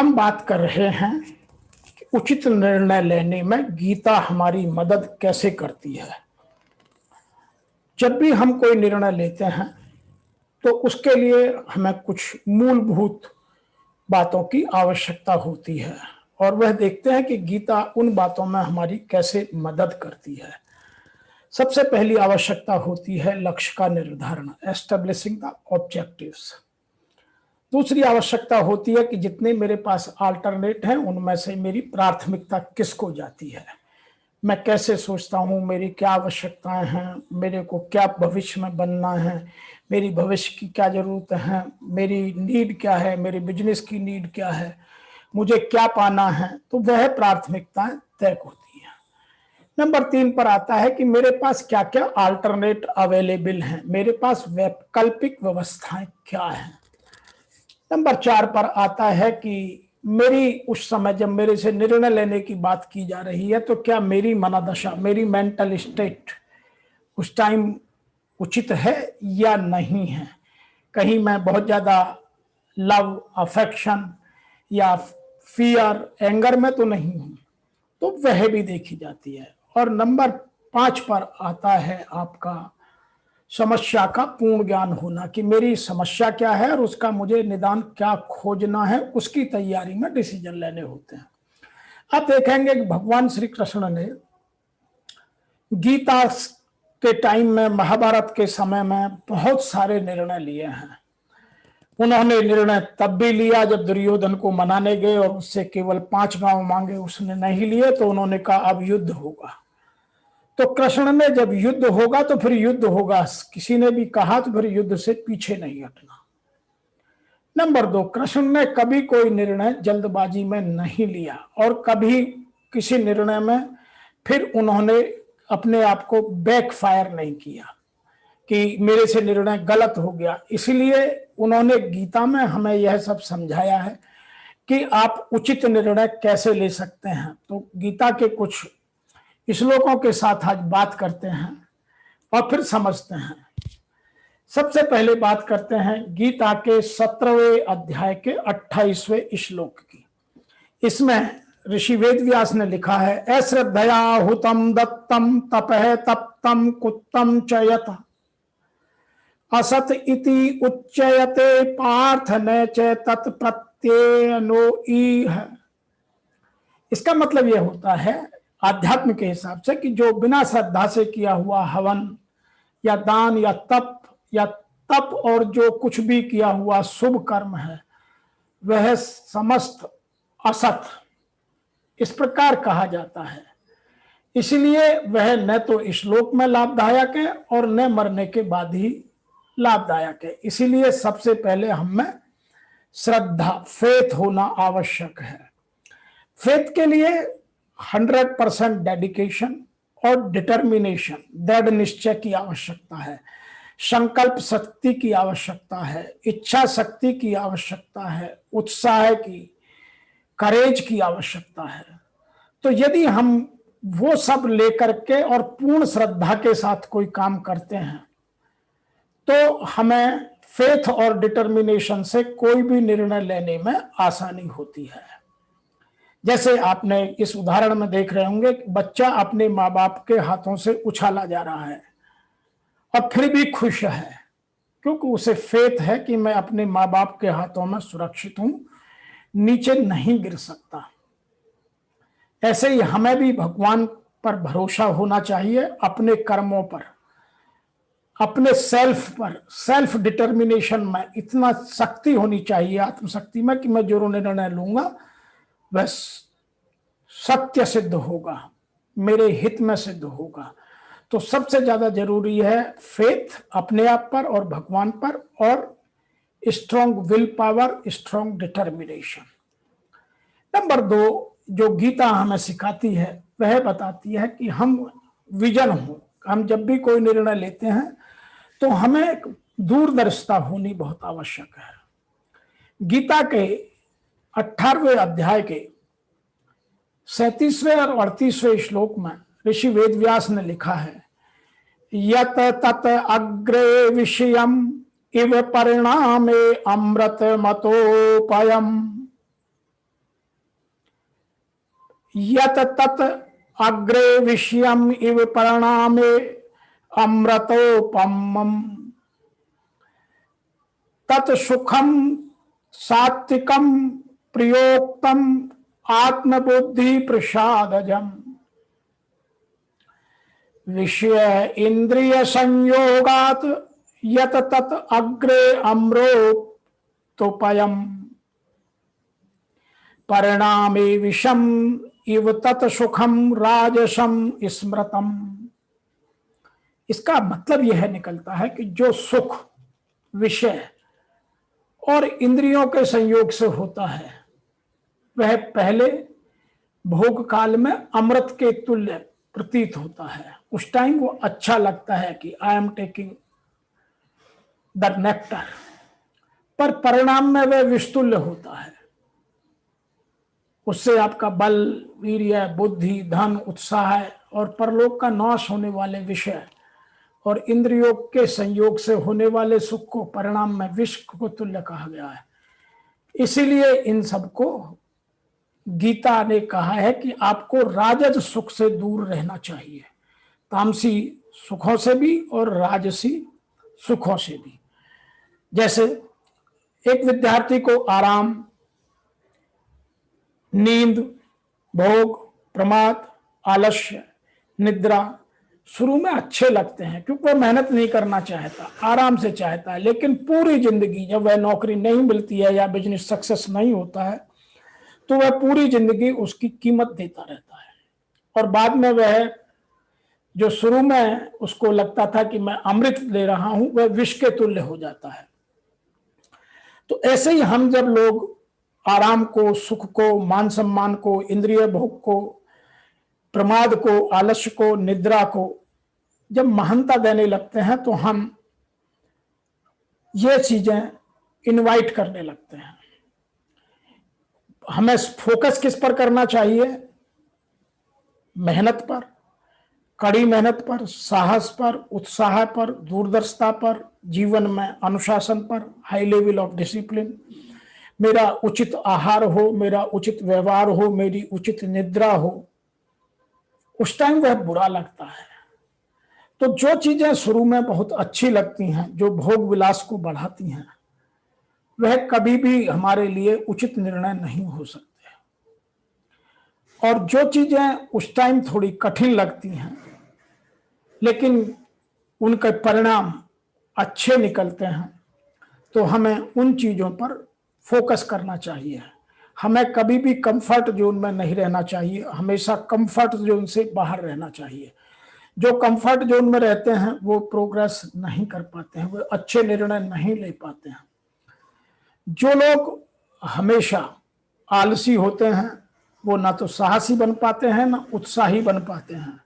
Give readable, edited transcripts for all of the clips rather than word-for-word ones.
हम बात कर रहे हैं कि उचित निर्णय लेने में गीता हमारी मदद कैसे करती है। जब भी हम कोई निर्णय लेते हैं तो उसके लिए हमें कुछ मूलभूत बातों की आवश्यकता होती है और वह देखते हैं कि गीता उन बातों में हमारी कैसे मदद करती है। सबसे पहली आवश्यकता होती है लक्ष्य का निर्धारण, एस्टेब्लिशिंग द ऑब्जेक्टिव्स। दूसरी आवश्यकता होती है कि जितने मेरे पास अल्टरनेट हैं उनमें से मेरी प्राथमिकता किसको जाती है, मैं कैसे सोचता हूँ, मेरी क्या आवश्यकताएं हैं, मेरे को क्या भविष्य में बनना है, मेरी भविष्य की क्या जरूरत है, मेरी नीड क्या है, मेरे बिजनेस की नीड क्या है, मुझे क्या पाना है। तो वह प्राथमिकताएं तय होती हैं। नंबर 3 पर आता है कि मेरे पास क्या क्या अल्टरनेट अवेलेबल हैं, मेरे पास वैकल्पिक व्यवस्थाएं क्या हैं। नंबर 4 पर आता है कि मेरी उस समय जब मेरे से निर्णय लेने की बात की जा रही है तो क्या मेरी मनोदशा, मेरी मेंटल स्टेट उस टाइम उचित है या नहीं है। कहीं मैं बहुत ज्यादा लव, अफेक्शन या फियर, एंगर में तो नहीं हूं, तो वह भी देखी जाती है। और नंबर 5 पर आता है आपका समस्या का पूर्ण ज्ञान होना, कि मेरी समस्या क्या है और उसका मुझे निदान क्या खोजना है, उसकी तैयारी में डिसीजन लेने होते हैं। आप देखेंगे कि भगवान श्री कृष्ण ने गीता के टाइम में, महाभारत के समय में बहुत सारे निर्णय लिए हैं। उन्होंने निर्णय तब भी लिया जब दुर्योधन को मनाने गए और उससे केवल 5 गांव मांगे, उसने नहीं लिए तो उन्होंने कहा अब युद्ध होगा। तो कृष्ण ने जब युद्ध होगा तो फिर युद्ध होगा, किसी ने भी कहा तो फिर युद्ध से पीछे नहीं हटना। नंबर 2, कृष्ण ने कभी कोई निर्णय जल्दबाजी में नहीं लिया और कभी किसी निर्णय में फिर उन्होंने अपने आप को बैकफायर नहीं किया कि मेरे से निर्णय गलत हो गया। इसलिए उन्होंने गीता में हमें यह सब समझाया है कि आप उचित निर्णय कैसे ले सकते हैं। तो गीता के कुछ श्लोकों के साथ आज बात करते हैं और फिर समझते हैं। सबसे पहले बात करते हैं गीता के 17वें अध्याय के 28वें श्लोक की। इसमें ऋषि वेदव्यास ने लिखा है, अश्रद्धया हुतम दत्तम तपह तप्तम कुत्तम च यत असत इति उच्चयते पार्थ न च तत्प्रत्यनो इह। इसका मतलब यह होता है आध्यात्म के हिसाब से कि जो बिना श्रद्धा से किया हुआ हवन या दान या तप और जो कुछ भी किया हुआ शुभ कर्म है वह समस्त असत, इस प्रकार कहा जाता है। इसलिए वह न तो श्लोक में लाभदायक है और न मरने के बाद ही लाभदायक है। इसीलिए सबसे पहले हमें श्रद्धा, फेथ होना आवश्यक है। फेथ के लिए 100% डेडिकेशन और डिटर्मिनेशन, दृढ़ निश्चय की आवश्यकता है, संकल्प शक्ति की आवश्यकता है, इच्छा शक्ति की आवश्यकता है, उत्साह की, करेज की आवश्यकता है। तो यदि हम वो सब लेकर के और पूर्ण श्रद्धा के साथ कोई काम करते हैं तो हमें फेथ और डिटर्मिनेशन से कोई भी निर्णय लेने में आसानी होती है। जैसे आपने इस उदाहरण में देख रहे होंगे कि बच्चा अपने माँ बाप के हाथों से उछाला जा रहा है और फिर भी खुश है, क्योंकि उसे फेथ है कि मैं अपने माँ बाप के हाथों में सुरक्षित हूं, नीचे नहीं गिर सकता। ऐसे ही हमें भी भगवान पर भरोसा होना चाहिए, अपने कर्मों पर, अपने सेल्फ पर, सेल्फ डिटर्मिनेशन में इतना शक्ति होनी चाहिए, आत्मशक्ति में, कि मैं जो निर्णय लूंगा वह सत्य सिद्ध होगा, मेरे हित में सिद्ध होगा। तो सबसे ज्यादा जरूरी है फेथ अपने आप पर और भगवान पर, और strong will power, strong determination. Number 2 जो गीता हमें सिखाती है वह बताती है कि हम विजन हो, हम जब भी कोई निर्णय लेते हैं तो हमें दूरदर्शिता होनी बहुत आवश्यक है। गीता के 18वें अध्याय के 37वें और 38वें श्लोक में ऋषि वेदव्यास ने लिखा है, यत तत अग्रे विषयम इव परिणामे अमृत मतोपयम। यत तत अग्रे विषयम इव परिणामे अमृतोपमम् तत् सुखम सात्विकम प्रियोक्तम आत्मबुद्धि प्रसादजम विषय इंद्रिय संयोगात यत तत अग्रे अमृतोपयम परिणामे विषम इव तत् सुखम राजसम स्मृतम। इसका मतलब यह निकलता है कि जो सुख विषय और इंद्रियों के संयोग से होता है वह पहले भोग काल में अमृत के तुल्य प्रतीत होता है। उस टाइम वो अच्छा लगता है कि I am taking the nectar, पर परिणाम में वह विषतुल्य होता है। उससे आपका बल, वीर्य, बुद्धि, धन, उत्साह और परलोक का नाश होने वाले विषय और इंद्रियों के संयोग से होने वाले सुख को परिणाम में विष को तुल्य कहा गया है। इसीलिए इन सबको गीता ने कहा है कि आपको राजस सुख से दूर रहना चाहिए, तामसी सुखों से भी और राजसी सुखों से भी। जैसे एक विद्यार्थी को आराम, नींद, भोग, प्रमाद, आलस्य, निद्रा शुरू में अच्छे लगते हैं क्योंकि वह मेहनत नहीं करना चाहता, आराम से चाहता है। लेकिन पूरी जिंदगी जब वह नौकरी नहीं मिलती है या बिजनेस सक्सेस नहीं होता है तो वह पूरी जिंदगी उसकी कीमत देता रहता है और बाद में वह जो शुरू में उसको लगता था कि मैं अमृत ले रहा हूं वह विष के तुल्य हो जाता है। तो ऐसे ही हम जब लोग आराम को, सुख को, मान सम्मान को, इंद्रिय भोग को, प्रमाद को, आलस्य को, निद्रा को जब महानता देने लगते हैं तो हम ये चीजें इनवाइट करने लगते हैं। हमें फोकस किस पर करना चाहिए? मेहनत पर, कड़ी मेहनत पर, साहस पर, उत्साह पर, दूरदर्शिता पर, जीवन में अनुशासन पर, हाई लेवल ऑफ डिसिप्लिन, मेरा उचित आहार हो, मेरा उचित व्यवहार हो, मेरी उचित निद्रा हो। उस टाइम वह बुरा लगता है। तो जो चीजें शुरू में बहुत अच्छी लगती हैं, जो भोग विलास को बढ़ाती हैं, वह कभी भी हमारे लिए उचित निर्णय नहीं हो सकते। और जो चीजें उस टाइम थोड़ी कठिन लगती हैं लेकिन उनके परिणाम अच्छे निकलते हैं तो हमें उन चीजों पर फोकस करना चाहिए। हमें कभी भी कंफर्ट जोन में नहीं रहना चाहिए, हमेशा कंफर्ट जोन से बाहर रहना चाहिए। जो कंफर्ट जोन में रहते हैं वो प्रोग्रेस नहीं कर पाते हैं, वो अच्छे निर्णय नहीं ले पाते हैं। जो लोग हमेशा आलसी होते हैं वो ना तो साहसी बन पाते हैं ना उत्साही बन पाते हैं।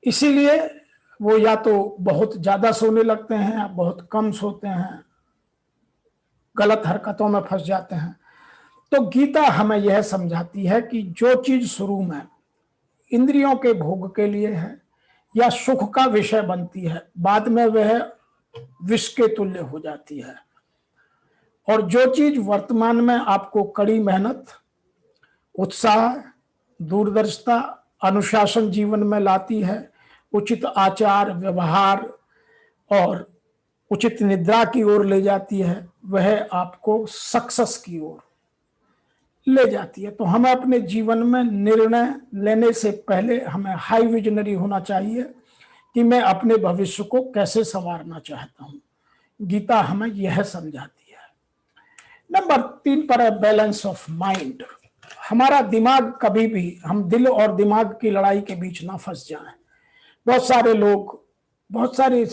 इसीलिए वो या तो बहुत ज्यादा सोने लगते हैं या बहुत कम सोते हैं, गलत हरकतों में फंस जाते हैं। तो गीता हमें यह समझाती है कि जो चीज शुरू में इंद्रियों के भोग के लिए है या सुख का विषय बनती है, बाद में वह विष के तुल्य हो जाती है। और जो चीज वर्तमान में आपको कड़ी मेहनत, उत्साह, दूरदर्शिता, अनुशासन जीवन में लाती है, उचित आचार व्यवहार और उचित निद्रा की ओर ले जाती है, वह आपको सक्सेस की ओर ले जाती है। तो हमें अपने जीवन में निर्णय लेने से पहले हमें हाई विजनरी होना चाहिए कि मैं अपने भविष्य को कैसे संवारना चाहता हूं। गीता हमें यह समझाती है। नंबर 3 पर है बैलेंस ऑफ माइंड। हमारा दिमाग कभी भी, हम दिल और दिमाग की लड़ाई के बीच ना फंस जाएं। बहुत सारे लोग बहुत सारे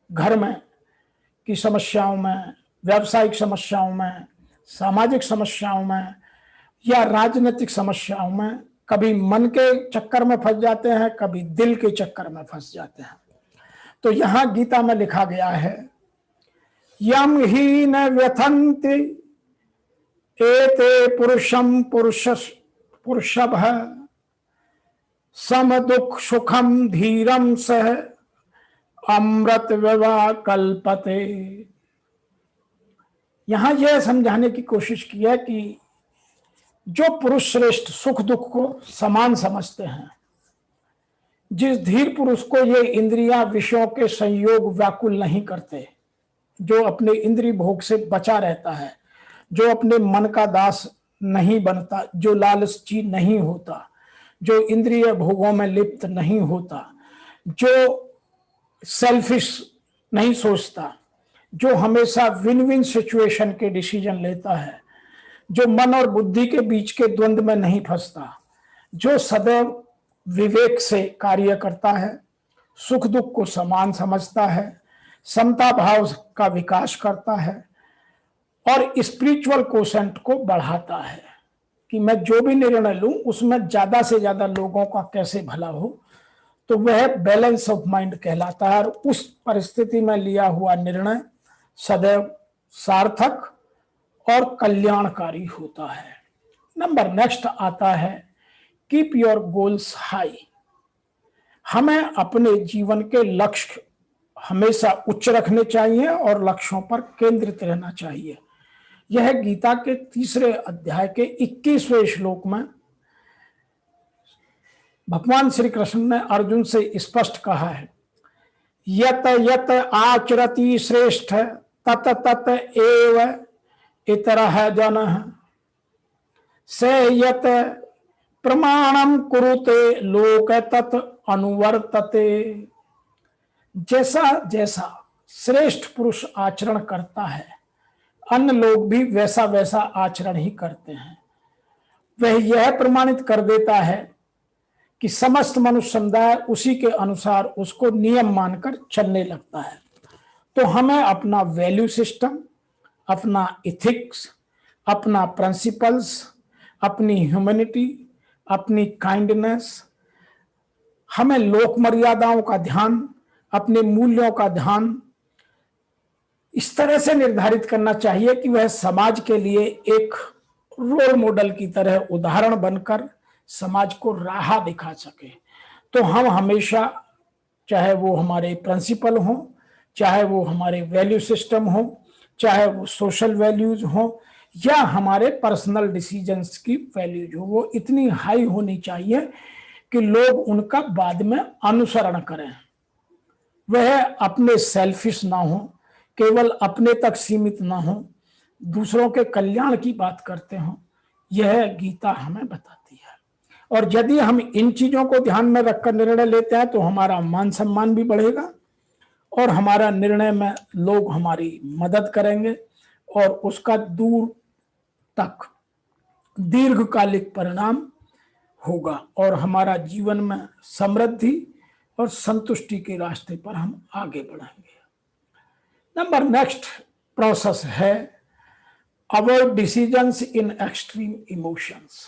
घर में की समस्याओं में, व्यावसायिक समस्याओं में, सामाजिक समस्याओं में या राजनीतिक समस्याओं में कभी मन के चक्कर में फंस जाते हैं, कभी दिल के चक्कर में फंस जाते हैं। तो यहां गीता में लिखा गया है, यम ही न व्यथन्ति एते पुरुषम पुरुषभ सम दुख सुखम धीरम सह अमृत विवा कल्पते। यहां यह समझाने की कोशिश की है कि जो पुरुष श्रेष्ठ सुख दुख को समान समझते हैं, जिस धीर पुरुष को ये इंद्रियां विषयों के संयोग व्याकुल नहीं करते, जो अपने इंद्रिय भोग से बचा रहता है, जो अपने मन का दास नहीं बनता, जो लालची नहीं होता, जो इंद्रिय भोगों में लिप्त नहीं होता, जो सेल्फिश नहीं सोचता, जो हमेशा विन विन सिचुएशन के डिसीजन लेता है, जो मन और बुद्धि के बीच के द्वंद्व में नहीं फंसता, जो सदैव विवेक से कार्य करता है, सुख दुख को समान समझता है, समता भाव का विकास करता है और स्पिरिचुअल कोशेंट को बढ़ाता है कि मैं जो भी निर्णय लूं उसमें ज्यादा से ज्यादा लोगों का कैसे भला हो, तो वह बैलेंस ऑफ माइंड कहलाता है। और उस परिस्थिति में लिया हुआ निर्णय सदैव सार्थक और कल्याणकारी होता है। नंबर नेक्स्ट आता है कीप योर गोल्स हाई। हमें अपने जीवन के लक्ष्य हमेशा उच्च रखने चाहिए और लक्ष्यों पर केंद्रित रहना चाहिए। यह गीता के 3 अध्याय के 21वें श्लोक में भगवान श्री कृष्ण ने अर्जुन से स्पष्ट कहा है, यत यत आचरति श्रेष्ठ तत तत एव इतरः जनः से यत प्रमाणम कुरुते लोक तत् अनुवर्तते। जैसा जैसा श्रेष्ठ पुरुष आचरण करता है, अन्य लोग भी वैसा वैसा आचरण ही करते हैं। वह यह प्रमाणित कर देता है कि समस्त मनुष्य समुदाय उसी के अनुसार उसको नियम मानकर चलने लगता है। तो हमें अपना वैल्यू सिस्टम, अपना इथिक्स, अपना प्रिंसिपल्स, अपनी ह्यूमैनिटी, अपनी काइंडनेस, हमें लोक मर्यादाओं का ध्यान, अपने मूल्यों का ध्यान इस तरह से निर्धारित करना चाहिए कि वह समाज के लिए एक रोल मॉडल की तरह उदाहरण बनकर समाज को राह दिखा सके। तो हम हमेशा, चाहे वो हमारे प्रिंसिपल हो, चाहे वो हमारे वैल्यू सिस्टम हो, चाहे वो सोशल वैल्यूज हो, या हमारे पर्सनल डिसीजंस की वैल्यूज हो, वो इतनी हाई होनी चाहिए कि लोग उनका बाद में अनुसरण करें। वह अपने सेल्फिश ना हो, केवल अपने तक सीमित ना हो, दूसरों के कल्याण की बात करते हो। यह गीता हमें बताती है। और यदि हम इन चीजों को ध्यान में रखकर निर्णय लेते हैं तो हमारा मान सम्मान भी बढ़ेगा और हमारा निर्णय में लोग हमारी मदद करेंगे और उसका दूर तक दीर्घकालिक परिणाम होगा और हमारा जीवन में समृद्धि और संतुष्टि के रास्ते पर हम आगे बढ़ेंगे। नंबर नेक्स्ट प्रोसेस है avoid decisions in extreme emotions.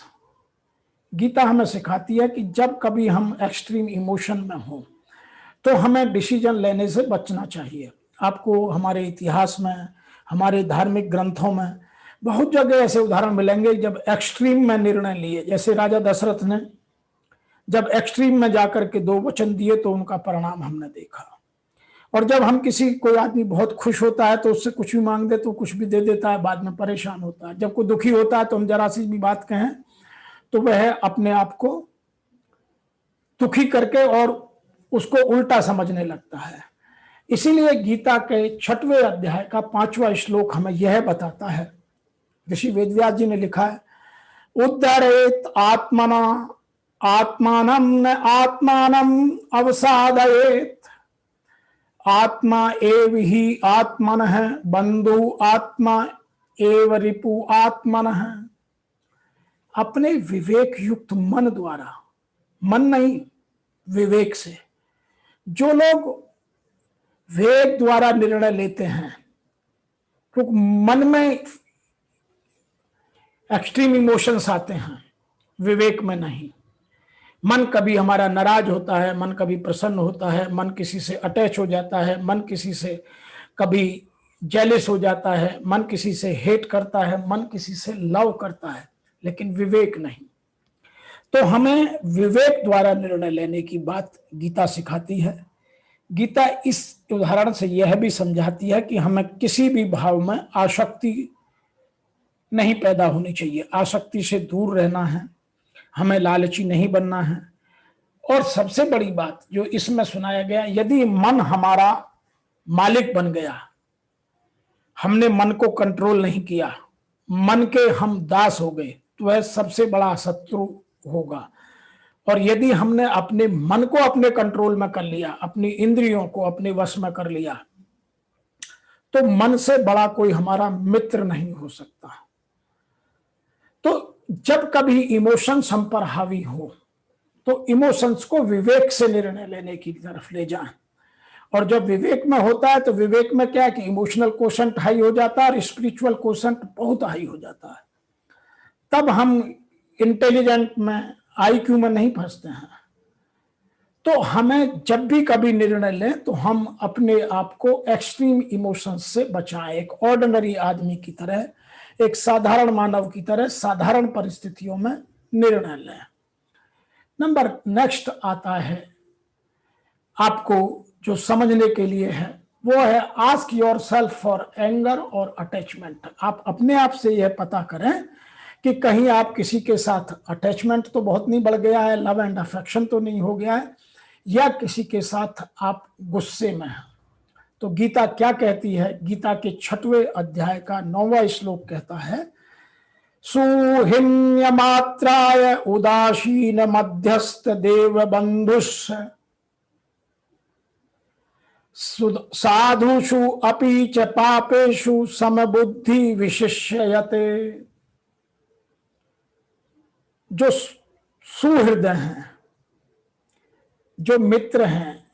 Gita हमें सिखाती है कि जब कभी हम एक्सट्रीम इमोशन में हो तो हमें डिसीजन लेने से बचना चाहिए। आपको हमारे इतिहास में, हमारे धार्मिक ग्रंथों में बहुत जगह ऐसे उदाहरण मिलेंगे जब एक्सट्रीम में निर्णय लिए। जैसे राजा दशरथ ने जब एक्सट्रीम में जाकर के 2 वचन दिए तो उनका परिणाम हमने देखा। और जब हम कोई आदमी बहुत खुश होता है तो उससे कुछ भी मांग दे तो कुछ भी दे देता है, बाद में परेशान होता है। जब कोई दुखी होता है तो हम जरा सी भी बात कहें तो वह अपने आप को दुखी करके और उसको उल्टा समझने लगता है। इसीलिए गीता के 6वें अध्याय का 5वां श्लोक हमें यह बताता है, ऋषि वेदव्यास जी ने लिखा है, उद्धरेत आत्मना आत्मानं न आत्मानं अवसादयेत, आत्मा एव ही आत्मनः बंधु आत्मा एव रिपु आत्मनः। अपने विवेक युक्त मन द्वारा, मन नहीं विवेक से, जो लोग वेद द्वारा निर्णय लेते हैं, क्योंकि मन में एक्सट्रीम इमोशंस आते हैं, विवेक में नहीं। मन कभी हमारा नाराज होता है, मन कभी प्रसन्न होता है, मन किसी से अटैच हो जाता है, मन किसी से कभी जेलस हो जाता है, मन किसी से हेट करता है, मन किसी से लव करता है, लेकिन विवेक नहीं। तो हमें विवेक द्वारा निर्णय लेने की बात गीता सिखाती है। गीता इस उदाहरण से यह भी समझाती है कि हमें किसी भी भाव में आसक्ति नहीं पैदा होनी चाहिए। आसक्ति से दूर रहना है, हमें लालची नहीं बनना है। और सबसे बड़ी बात जो इसमें सुनाया गया, यदि मन हमारा मालिक बन गया, हमने मन को कंट्रोल नहीं किया, मन के हम दास हो गए, तो वह सबसे बड़ा शत्रु होगा। और यदि हमने अपने मन को अपने कंट्रोल में कर लिया, अपनी इंद्रियों को अपने वश में कर लिया, तो मन से बड़ा कोई हमारा मित्र नहीं हो सकता। तो जब कभी इमोशंस हम पर हावी हो, तो इमोशंस को विवेक से निर्णय लेने की तरफ ले जाएं। और जब विवेक में होता है, तो विवेक में क्या है कि इमोशनल कोशंट हाई हो जाता है और स्पिरिचुअल कोशंट बहुत हाई हो जाता है। तब हम इंटेलिजेंट में, आईक्यू में नहीं फंसते हैं। तो हमें जब भी कभी निर्णय लें, तो हम अपने आप को एक्सट्रीम इमोशंस से बचाएं। एक ऑर्डिनरी आदमी की तरह, एक साधारण मानव की तरह साधारण परिस्थितियों में निर्णय लें। नंबर नेक्स्ट आता है, आपको जो समझने के लिए है, वो है ask your self for anger और अटैचमेंट। आप अपने आप से यह पता करें कि कहीं आप किसी के साथ अटैचमेंट तो बहुत नहीं बढ़ गया है, लव एंड अफेक्शन तो नहीं हो गया है, या किसी के साथ आप गुस्से में हैं। तो गीता क्या कहती है? गीता के 6वें अध्याय का 9वां श्लोक कहता है, सुहिन्य मात्राय उदासीन मध्यस्थ देव बंधुष साधुषु अपि च पापेषु समबुद्धि विशिष्यते। जो सुहृदय हैं, जो मित्र हैं,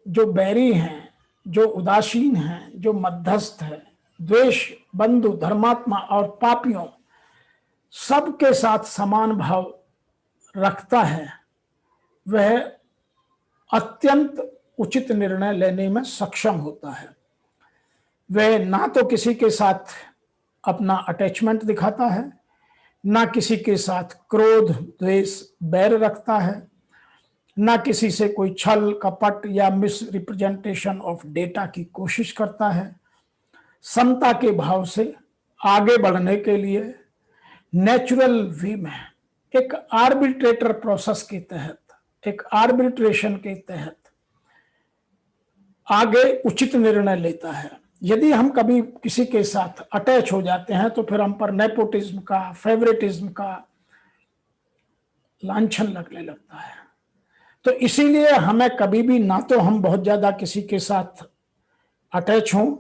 जो बैरी हैं, जो उदासीन हैं, जो मध्यस्थ है, द्वेष, बंधु, धर्मात्मा और पापियों सबके साथ समान भाव रखता है, वह अत्यंत उचित निर्णय लेने में सक्षम होता है। वह ना तो किसी के साथ अपना अटैचमेंट दिखाता है, ना किसी के साथ क्रोध, द्वेष, बैर रखता है, ना किसी से कोई छल, कपट या मिस रिप्रेजेंटेशन ऑफ डेटा की कोशिश करता है। समता के भाव से आगे बढ़ने के लिए नेचुरल वे में, एक आर्बिट्रेटर प्रोसेस के तहत, एक आर्बिट्रेशन के तहत आगे उचित निर्णय लेता है। यदि हम कभी किसी के साथ अटैच हो जाते हैं, तो फिर हम पर नेपोटिज्म का, फेवरेटिज्म का लांछन लगने लगता है। तो इसीलिए हमें कभी भी, ना तो हम बहुत ज्यादा किसी के साथ अटैच हों,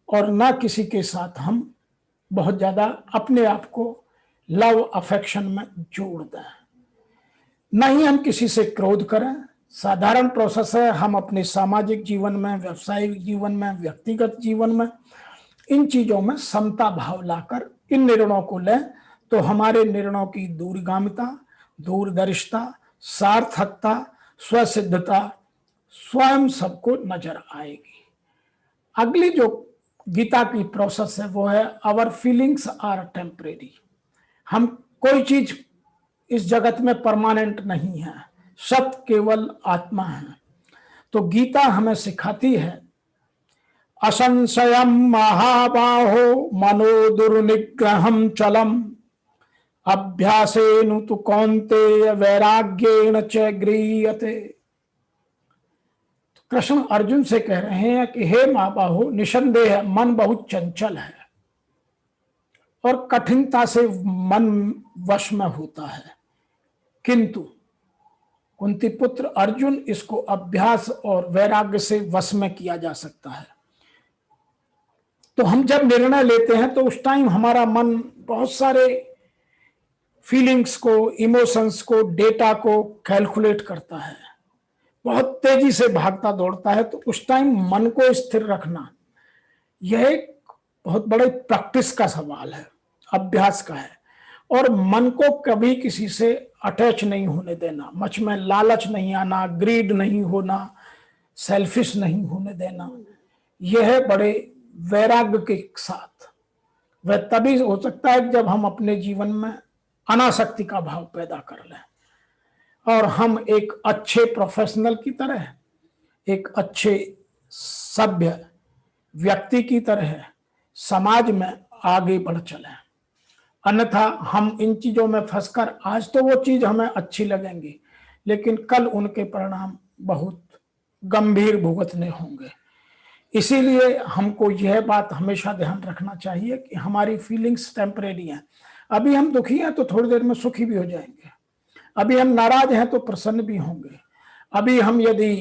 और ना किसी के साथ हम बहुत ज्यादा अपने आप को लव अफेक्शन में जोड़ दें। ना ही हम किसी से क्रोध करें। साधारण प्रोसेस है, हम अपने सामाजिक जीवन में, व्यावसायिक जीवन में, व्यक्तिगत जीवन में, इन चीजों में समता भाव लाकर इन निर्णयों को लें, तो हमारे निर्णयों की दूरगामिता, दूरदर्शिता, सार्थकता, स्वसिद्धता स्वयं सबको नजर आएगी। अगली जो गीता की प्रोसेस है, वो है आवर फीलिंग्स आर टेम्परेरी। हम, कोई चीज इस जगत में परमानेंट नहीं है, सत्य केवल आत्मा है। तो गीता हमें सिखाती है, असंशयम महाबाहो मनो दुर्निग्रहम चलम अभ्यासेन तु कौन्तेय वैराग्येण च गृह्यते। कृष्ण अर्जुन से कह रहे हैं कि हे महाबाहो, निसंदेह मन बहुत चंचल है और कठिनता से मन वश में होता है, किंतु कुंती पुत्र अर्जुन, इसको अभ्यास और वैराग्य से वश में किया जा सकता है। तो हम जब निर्णय लेते हैं, तो उस टाइम हमारा मन बहुत सारे फीलिंग्स को, इमोशंस को, डेटा को कैलकुलेट करता है, बहुत तेजी से भागता दौड़ता है। तो उस टाइम मन को स्थिर रखना, यह एक बहुत बड़े प्रैक्टिस का सवाल है, अभ्यास का है। और मन को कभी किसी से अटैच नहीं होने देना, मुझ में लालच नहीं आना, ग्रीड नहीं होना, सेल्फिश नहीं होने देना। यह बड़े वैराग्य के साथ, वह तभी हो सकता है जब हम अपने जीवन में अनासक्ति का भाव पैदा कर लें और हम एक अच्छे प्रोफेशनल की तरह, एक अच्छे सभ्य व्यक्ति की तरह समाज में आगे बढ़ चलें। अन्यथा हम इन चीजों में फंसकर आज तो वो चीज हमें अच्छी लगेंगी, लेकिन कल उनके परिणाम बहुत गंभीर भुगतने होंगे। इसीलिए हमको यह बात हमेशा ध्यान रखना चाहिए कि हमारी फीलिंग्स टेम्परेरी हैं। अभी हम दुखी हैं तो थोड़ी देर में सुखी भी हो जाएंगे, अभी हम नाराज हैं तो प्रसन्न भी होंगे, अभी हम यदि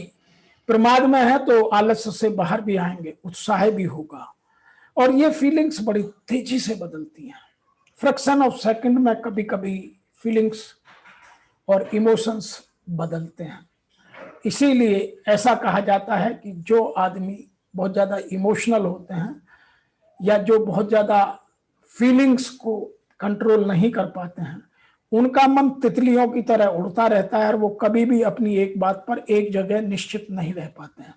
प्रमाद में हैं तो आलस्य से बाहर भी आएंगे, उत्साह भी होगा। और ये फीलिंग्स बड़ी तेजी से बदलती हैं, फ्रैक्शन ऑफ सेकंड में कभी कभी फीलिंग्स और इमोशंस बदलते हैं। इसीलिए ऐसा कहा जाता है कि जो आदमी बहुत ज़्यादा इमोशनल होते हैं या जो बहुत ज़्यादा फीलिंग्स को कंट्रोल नहीं कर पाते हैं, उनका मन तितलियों की तरह उड़ता रहता है और वो कभी भी अपनी एक बात पर एक जगह निश्चित नहीं रह पाते हैं।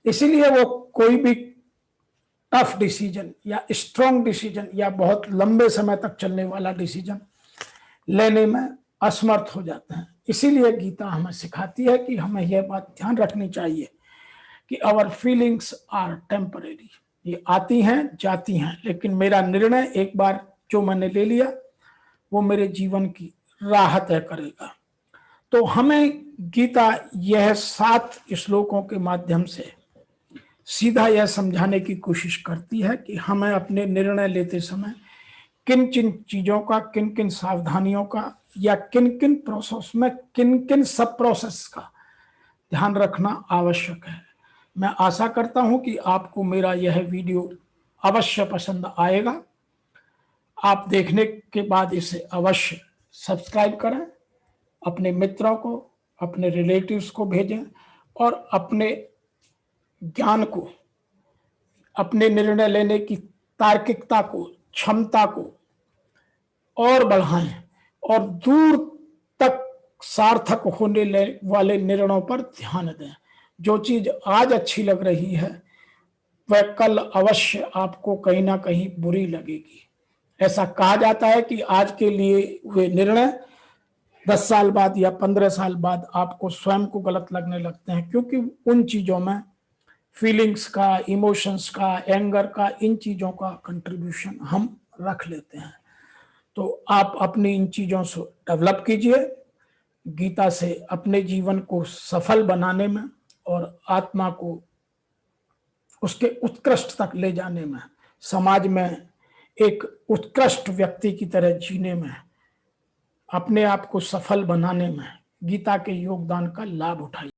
इसीलिए वो कोई भी टफ डिसीजन या स्ट्रॉन्ग डिसीजन या बहुत लंबे समय तक चलने वाला डिसीजन लेने में असमर्थ हो जाते हैं। इसीलिए गीता हमें सिखाती है कि हमें यह बात ध्यान रखनी चाहिए कि आवर फीलिंग्स आर टेम्परेरी, ये आती हैं जाती हैं, लेकिन मेरा निर्णय एक बार जो मैंने ले लिया वो मेरे जीवन की राह तय करेगा। तो हमें गीता यह 7 श्लोकों के माध्यम से सीधा यह समझाने की कोशिश करती है कि हमें अपने निर्णय लेते समय किन किन चीजों का, किन किन सावधानियों का या किन किन प्रोसेस में किन किन सब प्रोसेस का ध्यान रखना आवश्यक है। मैं आशा करता हूं कि आपको मेरा यह वीडियो अवश्य पसंद आएगा। आप देखने के बाद इसे अवश्य सब्सक्राइब करें, अपने मित्रों को, अपने रिलेटिव्स को भेजें और अपने ज्ञान को, अपने निर्णय लेने की तार्किकता को, क्षमता को और बढ़ाएं और दूर तक सार्थक होने वाले निर्णयों पर ध्यान दें। जो चीज आज अच्छी लग रही है वह कल अवश्य आपको कहीं ना कहीं बुरी लगेगी। ऐसा कहा जाता है कि आज के लिए हुए निर्णय 10 साल बाद या 15 साल बाद आपको स्वयं को गलत लगने लगते हैं, क्योंकि उन चीजों में फीलिंग्स का, इमोशंस का, एंगर का, इन चीजों का कंट्रीब्यूशन हम रख लेते हैं। तो आप अपनी इन चीजों से डेवलप कीजिए, गीता से अपने जीवन को सफल बनाने में और आत्मा को उसके उत्कृष्ट तक ले जाने में, समाज में एक उत्कृष्ट व्यक्ति की तरह जीने में, अपने आप को सफल बनाने में गीता के योगदान का लाभ उठाइए।